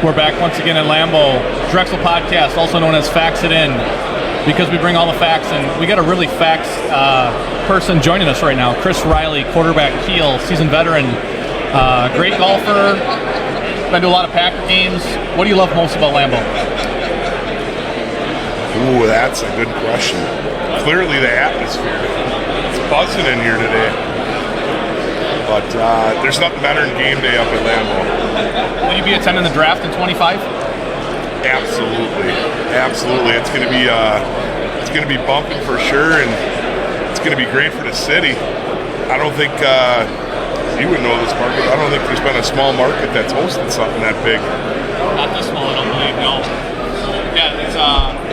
We're back once again in Lambeau. Drexel Podcast, also known as Facts It In, because we bring all the facts, and we got a really facts person joining us right now. Chris Reilly, quarterback, Kiel, seasoned veteran, great golfer, been to a lot of Packer games. What do you love most about Lambeau? Ooh, that's a good question. Clearly the atmosphere. It's buzzing in here today. But there's nothing better than game day up at Lambeau. Will you be attending the draft in 25? Absolutely. It's going to be bumping for sure, and it's going to be great for the city. I don't think you would know this market. I don't think there's been a small market that's hosted something that big. Not this small, I don't believe. No. Yeah,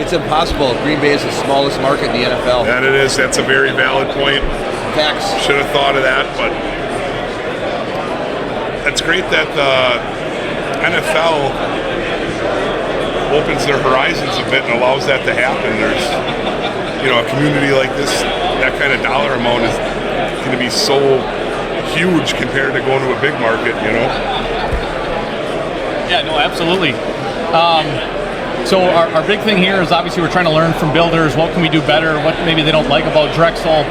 it's impossible. Green Bay is the smallest market in the NFL. That it is. That's a very valid point. Facts. Should have thought of that, but it's great that the NFL opens their horizons a bit and allows that to happen. There's, a community like this, that kind of dollar amount is going to be so huge compared to going to a big market, Yeah, no, absolutely. So our big thing here is obviously we're trying to learn from builders. What can we do better? What maybe they don't like about Drexel?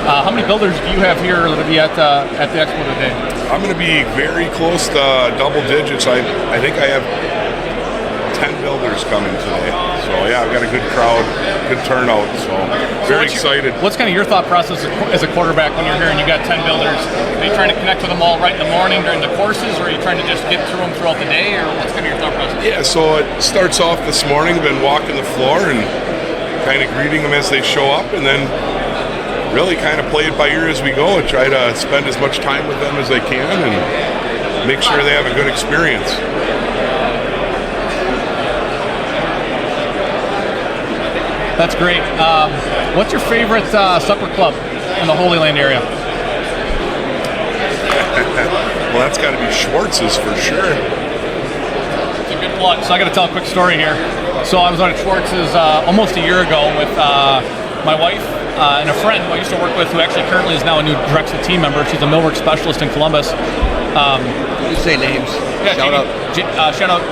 How many builders do you have here that'll be at the Expo today? I'm going to be very close to double digits. I think I have 10 builders coming today. So yeah, I've got a good crowd, good turnout. So very excited. What's kind of your thought process as a quarterback when you're here and you got 10 builders? Are you trying to connect with them all right in the morning during the courses, or are you trying to just get through them throughout the day, or what's kind of your thought process? Yeah, so it starts off this morning, been walking the floor and kind of greeting them as they show up, and then really kind of play it by ear as we go and try to spend as much time with them as I can and make sure they have a good experience. That's great. What's your favorite supper club in the Holy Land area? Well, that's got to be Schwartz's for sure. It's a good plug. So I got to tell a quick story here. So I was out at Schwartz's almost a year ago with my wife and a friend who I used to work with, who actually currently is now a new Drexel team member. She's a millwork specialist in Columbus. You say names. Yeah, shout out. Shout out.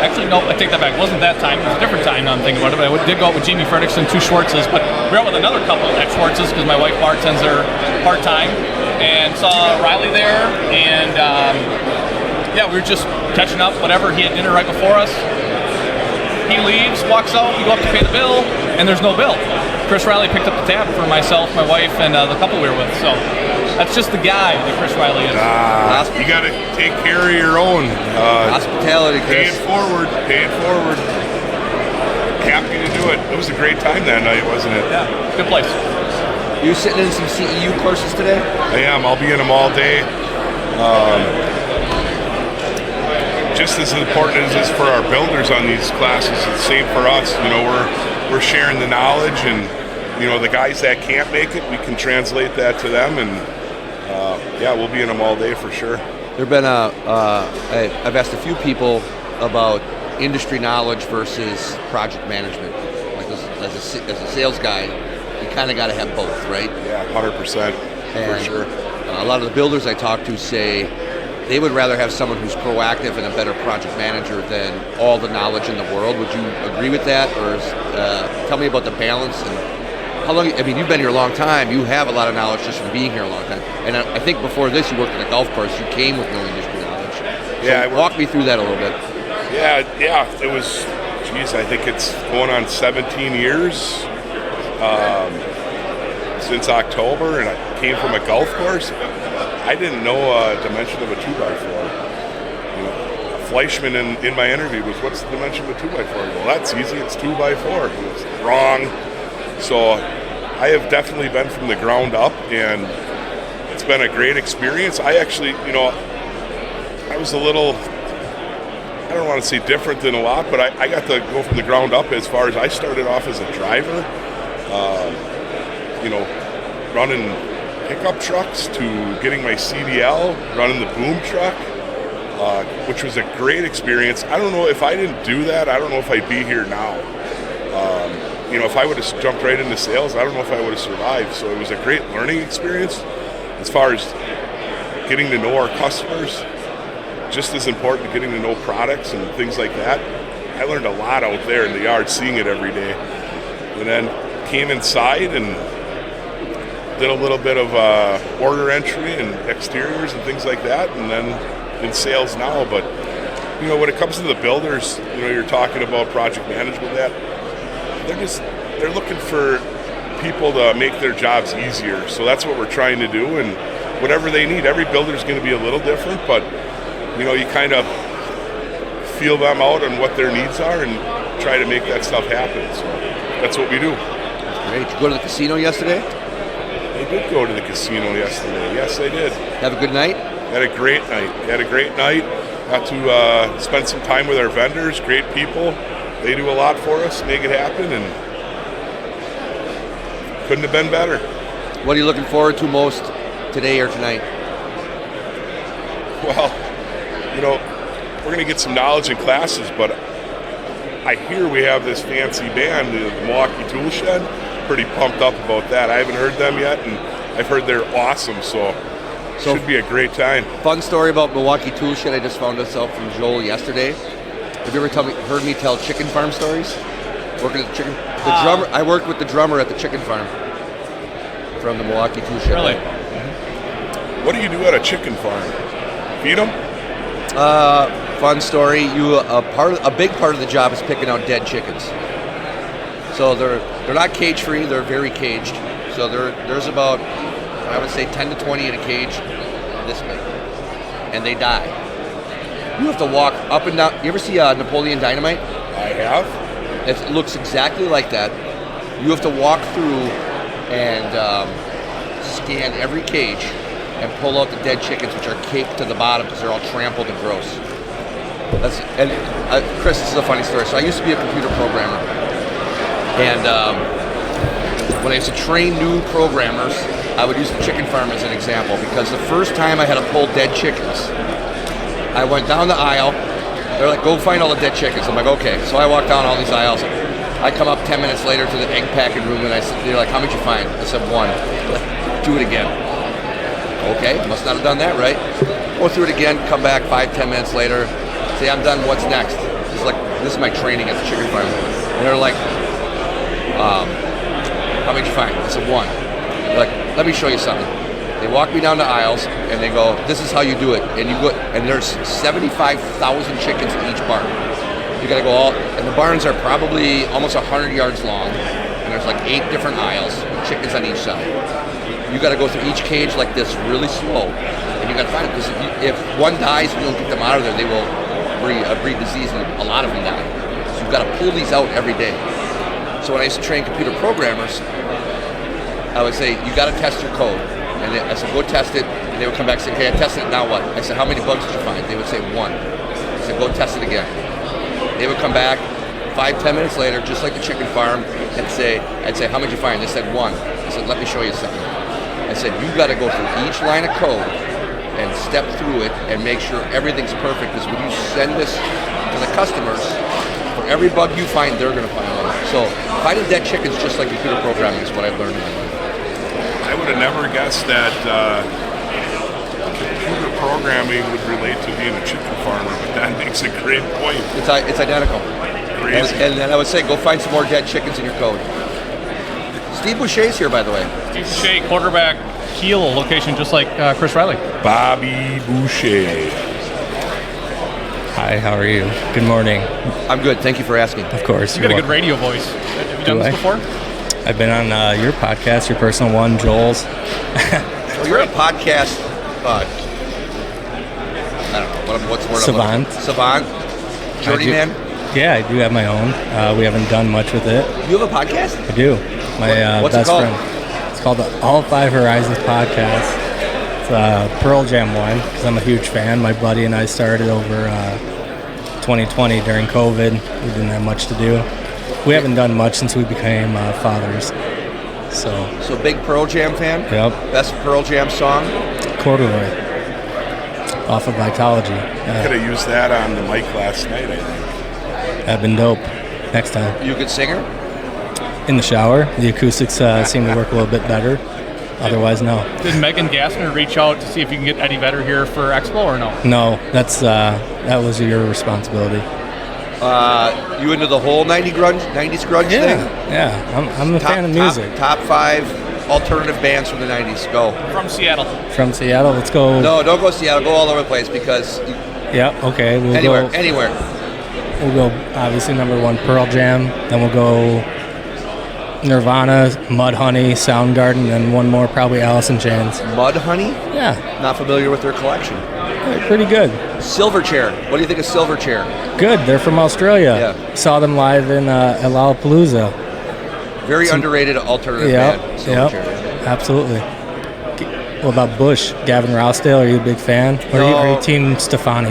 Actually, no, I take that back. It wasn't that time. It was a different time now I'm thinking about it. But I did go out with Jamie Fredrickson to Schwartz's. But we were out with another couple at Schwartz's because my wife bartends there part-time. And saw Reilly there. And, we were just catching up, whatever. He had dinner right before us. He leaves, walks out. We go up to pay the bill, and there's no bill. Chris Reilly picked up the tab for myself, my wife, and the couple we were with. So that's just the guy that Chris Reilly is. You got to take care of your own. Hospitality, Chris. Pay it forward. Happy to do it. It was a great time that night, wasn't it? Yeah, good place. You sitting in some CEU courses today? I am. I'll be in them all day. Just as important as it is for our builders on these classes, it's the same for us. We're sharing the knowledge, and the guys that can't make it, we can translate that to them, and we'll be in them all day for sure. There've been I've asked a few people about industry knowledge versus project management. Like as a sales guy, you kind of got to have both, right? Yeah, 100% for sure. A lot of the builders I talk to say they would rather have someone who's proactive and a better project manager than all the knowledge in the world. Would you agree with that, or tell me about the balance and how long? I mean, you've been here a long time. You have a lot of knowledge just from being here a long time. And I think before this, you worked at a golf course. You came with no industry knowledge. So walk me through that a little bit. Yeah. It was, I think it's going on 17 years since October, and I came from a golf course. I didn't know a dimension of a 2x4. Fleischman in my interview was, what's the dimension of a 2x4? Well, that's easy, it's 2x4. It was wrong. So I have definitely been from the ground up, and it's been a great experience. I actually, I was a little, I don't want to say different than a lot, but I got to go from the ground up as far as I started off as a driver, running pickup trucks to getting my CDL, running the boom truck, which was a great experience. I don't know if I didn't do that, I don't know if I'd be here now. If I would have jumped right into sales, I don't know if I would have survived. So it was a great learning experience as far as getting to know our customers. just as important, getting to know products and things like that. I learned a lot out there in the yard, seeing it every day. And then came inside and did a little bit of order entry and exteriors and things like that, and then in sales now. But when it comes to the builders, you're talking about project management. That they're looking for people to make their jobs easier. So that's what we're trying to do, and whatever they need. Every builder's going to be a little different, but you kind of feel them out on what their needs are and try to make that stuff happen. So that's what we do. Great. Did you go to the casino yesterday? I did go to the casino yesterday. Yes, I did. Have a good night? Had a great night. Got to spend some time with our vendors, great people. They do a lot for us, make it happen, and couldn't have been better. What are you looking forward to most today or tonight? Well, we're going to get some knowledge in classes, but I hear we have this fancy band, the Milwaukee Tool Shed. Pretty pumped up about that. I haven't heard them yet, and I've heard they're awesome, so should be a great time. Fun story about Milwaukee Tool Shed. I just found this out from Joel yesterday. Have you ever heard me tell chicken farm stories? Working at the drummer. I worked with the drummer at the chicken farm from the Milwaukee Tool Shed. Really? What do you do at a chicken farm? Feed them? Fun story. A big part of the job is picking out dead chickens. So they're not cage free. They're very caged. So there's about, I would say, 10 to 20 in a cage this big, and they die. You have to walk up and down. You ever see Napoleon Dynamite? I have. It looks exactly like that. You have to walk through and scan every cage and pull out the dead chickens, which are caked to the bottom because they're all trampled and gross. Chris, this is a funny story. So I used to be a computer programmer, and when I used to train new programmers, I would use the chicken farm as an example, because the first time I had to pull dead chickens, I went down the aisle. They're like, go find all the dead chickens. I'm like, okay. So I walk down all these aisles. I come up 10 minutes later to the egg packing room, and they're like, how many did you find? I said, 1. Do it again. Okay, must not have done that right. Go through it again, come back 5-10 minutes later, say, I'm done, what's next? This is my training at the chicken farm. And they're like, how many did you find? I said, 1. They're like, let me show you something. They walk me down the aisles, and they go, this is how you do it. And you go, and there's 75,000 chickens in each barn. You gotta go and the barns are probably almost 100 yards long, and there's like 8 different aisles with chickens on each side. You gotta go through each cage like this really slow, and you gotta find it, because if one dies and you don't get them out of there, they will breed disease, and a lot of them die. So you've gotta pull these out every day. So when I used to train computer programmers, I would say, you gotta test your code. And I said, go test it. And they would come back and say, okay, I tested it, now what? I said, how many bugs did you find? They would say 1. I said, go test it again. They would come back 5-10 minutes later, just like the chicken farm, and I'd say, how many did you find? They said 1. I said, let me show you something. I said, you got to go through each line of code and step through it and make sure everything's perfect, because when you send this to the customers, for every bug you find, they're going to find one. So finding dead chickens just like computer programming is what I've learned in my life. I would have never guessed that computer programming would relate to being a chicken farmer, but that makes a great point. It's identical. Crazy. And then I would say, go find some more dead chickens in your code. Steve Boucher's here, by the way. Steve Boucher, quarterback, heel location, just like Chris Reilly. Bobby Boucher. Hi, how are you? Good morning. I'm good. Thank you for asking. Of course. You got a good radio voice. Have you done this before? I've been on your podcast, your personal one, Joel's. Well, you're a podcast, I don't know, what's the word? Savant? Journeyman? Yeah, I do have my own. We haven't done much with it. You have a podcast? I do. My what's best it called? friend. It's called the All 5 Horizons Podcast. It's Pearl Jam one, because I'm a huge fan. My buddy and I started over 2020 during COVID. We didn't have much to do. We haven't done much since we became fathers. So big Pearl Jam fan? Yep. Best Pearl Jam song? Corduroy. Off of Vitology. Could have used that on the mic last night, I think. That'd been dope. Next time. You a good singer? In the shower. The acoustics seem to work a little bit better. Otherwise, no. Did Megan Gassner reach out to see if you can get Eddie Vedder here for Expo or no? No, that was your responsibility. You into the whole 90s grunge thing? Yeah. I'm a fan of music. Top 5 alternative bands from the 90s. Go. From Seattle. From Seattle, let's go. No, don't go Seattle. Go all over the place because Yeah, okay. We'll anywhere. We'll go, obviously, number 1, Pearl Jam. Then we'll go Nirvana, Mudhoney, Soundgarden, and one more, probably Alice in Chains. Mudhoney? Yeah. Not familiar with their collection. They're pretty good. Silverchair. What do you think of Silverchair? Good. They're from Australia. Yeah. Saw them live in at Lollapalooza. Very underrated alternative band. Silverchair. Absolutely. What about Bush? Gavin Rossdale, are you a big fan? Or are you Team Stefani?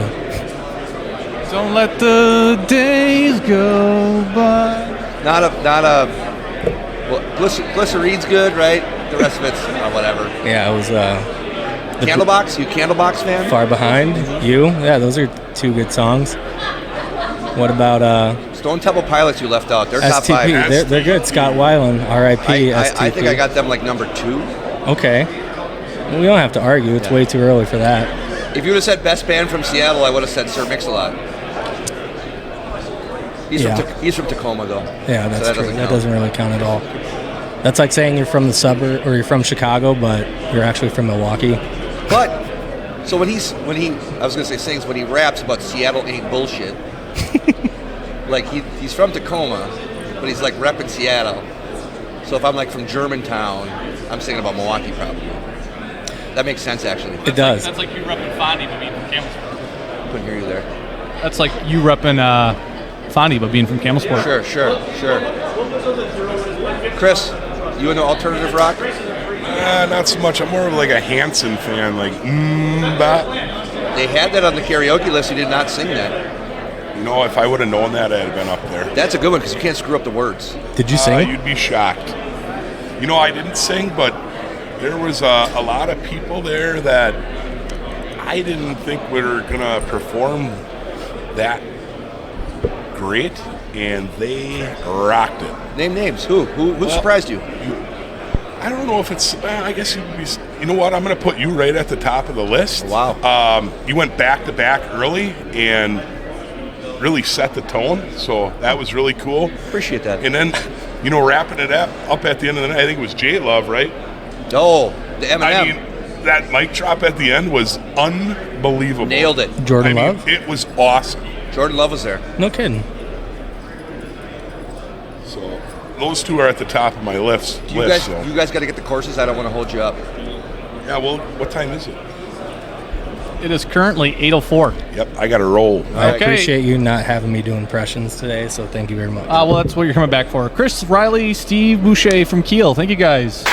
Don't let the days go by. Not a. Well, Glycerine's good, right? The rest of it's whatever. Yeah, it was. Candlebox? You Candlebox fan? Far Behind. You? Yeah, those are 2 good songs. What about Stone Temple Pilots? You left out. They're STP? top 5. They're good. Scott Weiland, R.I.P. STP. I think I got them like number 2. Okay. Well, we don't have to argue. It's way too early for that. If you would have said best band from Seattle, I would have said Sir Mix-a-Lot. He's from Tacoma, though. Yeah, that's so true. That doesn't really count at all. That's like saying you're from the suburb or you're from Chicago, but you're actually from Milwaukee. But so when he I was gonna say sings when he raps about Seattle ain't bullshit. Like he's from Tacoma, but he's like repping Seattle. So if I'm like from Germantown, I'm singing about Milwaukee probably. That makes sense actually. It does. That's like you repping Fondy but being from Camelsport. Couldn't hear you there. That's like you repping Fondy but being from Camelsport. Sure. Chris, you into alternative rock? Not so much. I'm more of like a Hanson fan, like bop. They had that on the karaoke list. You did not sing that. You know, if I would have known that, I'd have been up there. That's a good one because you can't screw up the words. Did you sing? You'd be shocked. You know, I didn't sing, but there was a lot of people there that I didn't think were gonna perform that great, and they rocked it. Name names. Who surprised you? I don't know if it's. I guess you'd be. You know what? I'm going to put you right at the top of the list. Wow. You went back to back early and really set the tone. So that was really cool. Appreciate that. And then, you know, wrapping it up at the end of the night, I think it was J Love, right? Oh, the Eminem. I mean, that mic drop at the end was unbelievable. Nailed it. Jordan Love? It was awesome. Jordan Love was there. No kidding. So those 2 are at the top of my list. You guys got to get the courses. I don't want to hold you up. Yeah, well, what time is it? It is currently 8:04. Yep, I got to roll. I Okay. appreciate you not having me do impressions today, so thank you very much. Well, that's what you're coming back for. Chris, Reilly, Steve, Boucher from Kiel. Thank you guys.